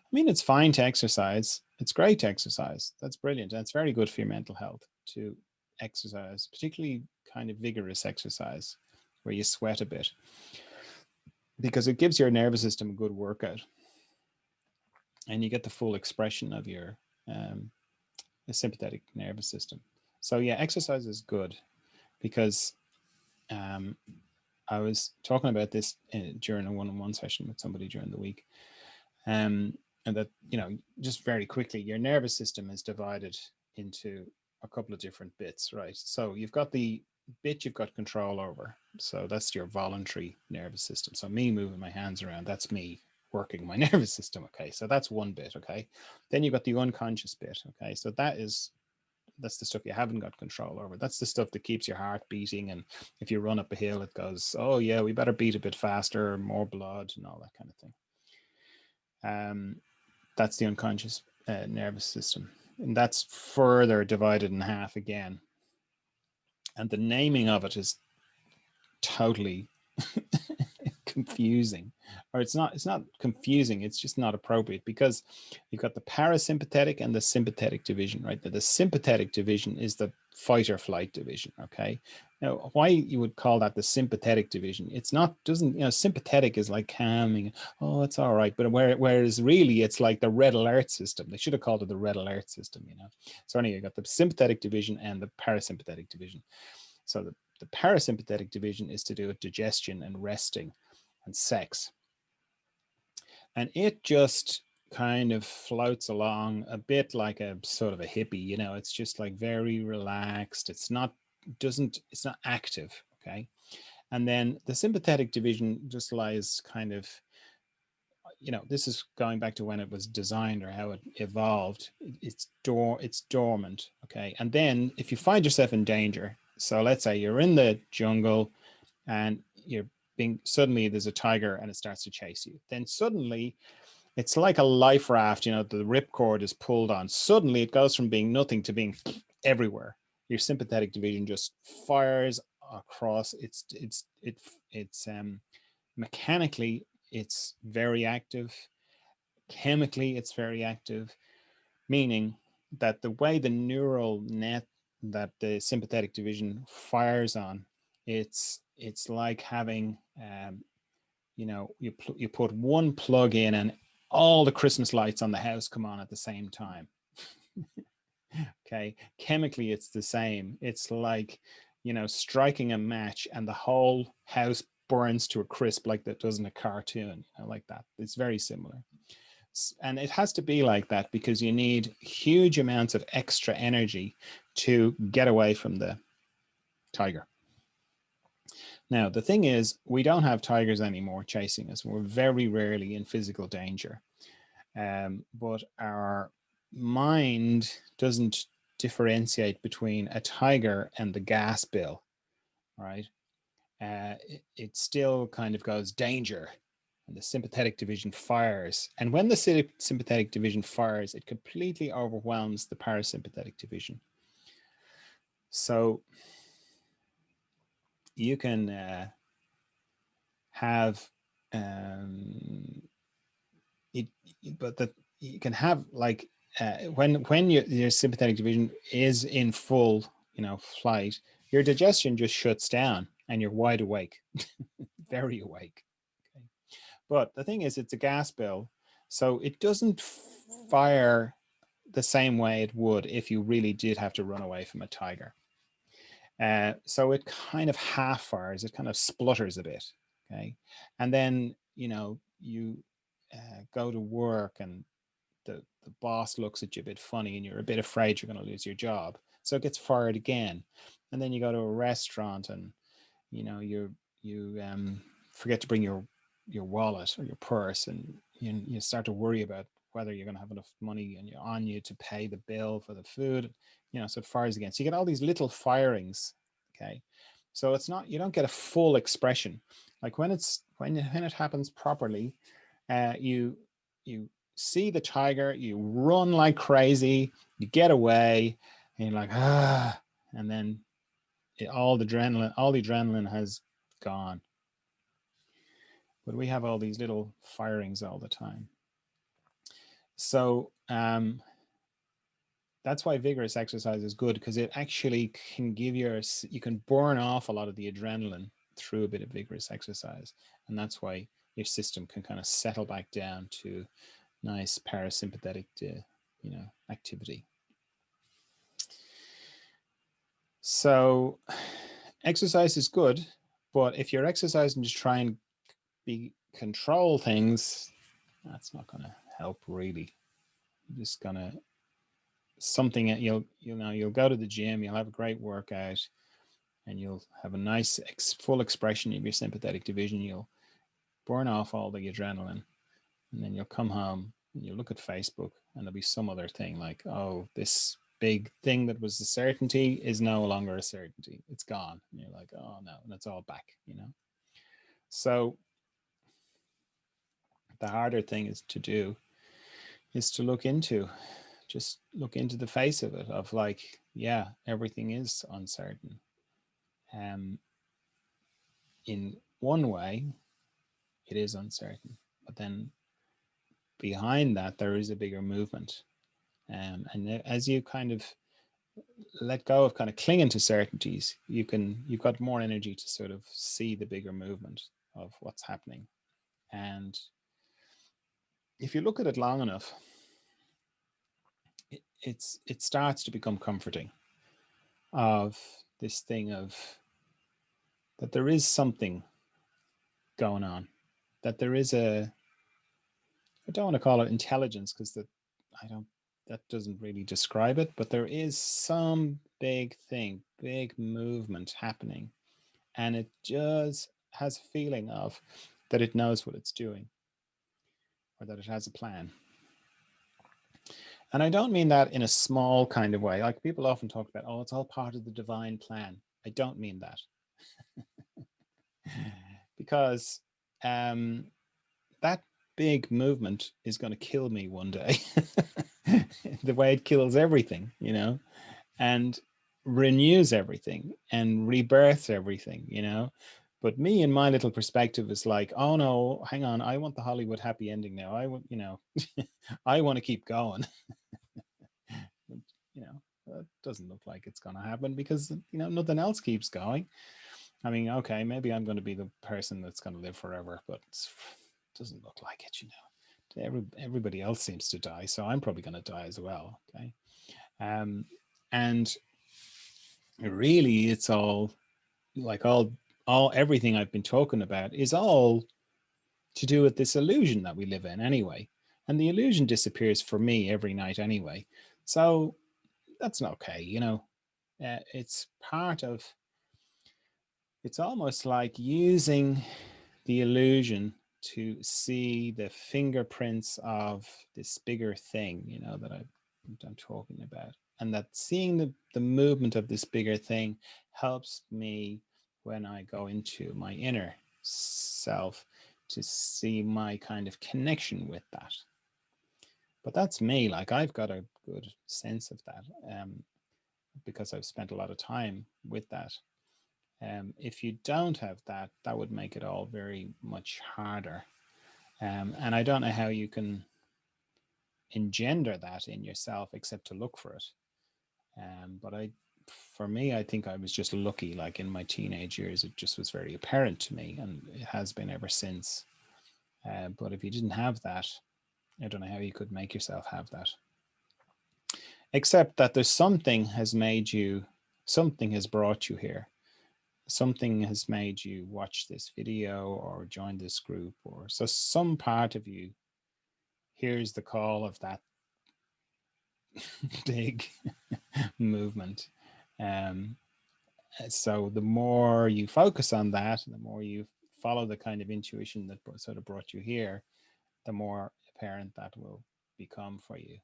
I mean, it's fine to exercise. It's great to exercise. That's brilliant. That's very good for your mental health to exercise, particularly kind of vigorous exercise where you sweat a bit, because it gives your nervous system a good workout and you get the full expression of your um, sympathetic nervous system. So yeah, exercise is good because um, I was talking about this during a one-on-one session with somebody during the week. And that, just very quickly, your nervous system is divided into a couple of different bits, right? So you've got the bit you've got control over. So that's your voluntary nervous system. So me moving my hands around, that's me working my nervous system. Okay. So that's one bit. Okay. Then you've got the unconscious bit. Okay. So that's the stuff you haven't got control over. That's the stuff that keeps your heart beating. And if you run up a hill, it goes, oh yeah, we better beat a bit faster, more blood and all that kind of thing. That's the unconscious nervous system. And that's further divided in half again. And the naming of it is totally confusing. Or it's not confusing, it's just not appropriate, because you've got the parasympathetic and the sympathetic division, right? The sympathetic division is the fight or flight division. Okay. Now, why you would call that the sympathetic division? It's not, doesn't, sympathetic is like calming. Oh, it's all right. But whereas really it's like the red alert system. They should have called it the red alert system, So anyway, you got the sympathetic division and the parasympathetic division. So the parasympathetic division is to do with digestion and resting and sex. And it just kind of floats along a bit like a sort of a hippie, it's just like very relaxed. It's not active. Okay. And then the sympathetic division just lies kind of, this is going back to when it was designed or how it evolved. It's dormant. Okay. And then if you find yourself in danger, so let's say you're in the jungle and suddenly there's a tiger and it starts to chase you, then suddenly it's like a life raft, the ripcord is pulled on. Suddenly it goes from being nothing to being everywhere. Your sympathetic division just fires across. It's mechanically, it's very active. Chemically, it's very active, meaning that the way the neural net that the sympathetic division fires on, it's like having, you put one plug in and all the Christmas lights on the house come on at the same time. Okay. Chemically, it's the same. It's like, striking a match and the whole house burns to a crisp like that does in a cartoon, like that. It's very similar. And it has to be like that because you need huge amounts of extra energy to get away from the tiger. Now, the thing is, we don't have tigers anymore chasing us. We're very rarely in physical danger. But our mind doesn't differentiate between a tiger and the gas bill, right? It still kind of goes danger, and the sympathetic division fires. And when the sympathetic division fires, it completely overwhelms the parasympathetic division. So you can have it, but that you can have like when your sympathetic division is in full flight, your digestion just shuts down and you're wide awake, very awake. Okay. But the thing is, it's a gas bill, so it doesn't fire the same way it would if you really did have to run away from a tiger. So it kind of half fires, it kind of splutters a bit. Okay. And then, you go to work and the boss looks at you a bit funny and you're a bit afraid you're going to lose your job. So it gets fired again. And then you go to a restaurant and, you forget to bring your wallet or your purse, and you start to worry about whether you're going to have enough money on you to pay the bill for the food, so it fires again. So you get all these little firings. Okay. So it's not, you don't get a full expression. Like when it happens properly, you see the tiger, you run like crazy, you get away, and you're like, and then all the adrenaline has gone. But we have all these little firings all the time. So that's why vigorous exercise is good, because it actually can give you can burn off a lot of the adrenaline through a bit of vigorous exercise. And that's why your system can kind of settle back down to nice parasympathetic, activity. So exercise is good, but if you're exercising to try and control things, that's not going to help really. You're just going to you'll go to the gym, you'll have a great workout, and you'll have a nice full expression of your sympathetic division. You'll burn off all the adrenaline, and then you'll come home and you'll look at Facebook, and there'll be some other thing like, oh, this big thing that was a certainty is no longer a certainty. It's gone. And you're like, oh no, and it's all back, So the harder thing is to do is to just look into the face of it, of like, yeah, everything is uncertain. In one way, it is uncertain, but then behind that, there is a bigger movement. And as you kind of let go of kind of clinging to certainties, you've got more energy to sort of see the bigger movement of what's happening. And if you look at it long enough, it starts to become comforting, of this thing of that there is something going on, that there is I don't want to call it intelligence, because that doesn't really describe it, but there is some big thing, big movement happening, and it just has a feeling of that it knows what it's doing, or that it has a plan. And I don't mean that in a small kind of way. Like people often talk about, oh, it's all part of the divine plan. I don't mean that. Because that big movement is going to kill me one day, the way it kills everything, and renews everything and rebirths everything. But me and my little perspective is like, oh no, hang on, I want the Hollywood happy ending now. I want, I want to keep going. That doesn't look like it's going to happen, because nothing else keeps going. I mean, okay, maybe I'm going to be the person that's going to live forever, but it doesn't look like it. Everybody else seems to die, so I'm probably going to die as well. Okay, and really, it's all like everything I've been talking about is all to do with this illusion that we live in anyway, and the illusion disappears for me every night anyway. So that's not okay, it's part of. It's almost like using the illusion to see the fingerprints of this bigger thing, that I'm talking about. And that seeing the movement of this bigger thing helps me when I go into my inner self to see my kind of connection with that. But that's me. Like I've got a good sense of that because I've spent a lot of time with that. If you don't have that, that would make it all very much harder. And I don't know how you can engender that in yourself except to look for it. But for me, I think I was just lucky. Like in my teenage years, it just was very apparent to me, and it has been ever since. But if you didn't have that, I don't know how you could make yourself have that. Except that there's something has brought you here. Something has made you watch this video or join this group, or so some part of you hears the call of that big movement. So the more you focus on that, the more you follow the kind of intuition that sort of brought you here, the more apparent that will become for you.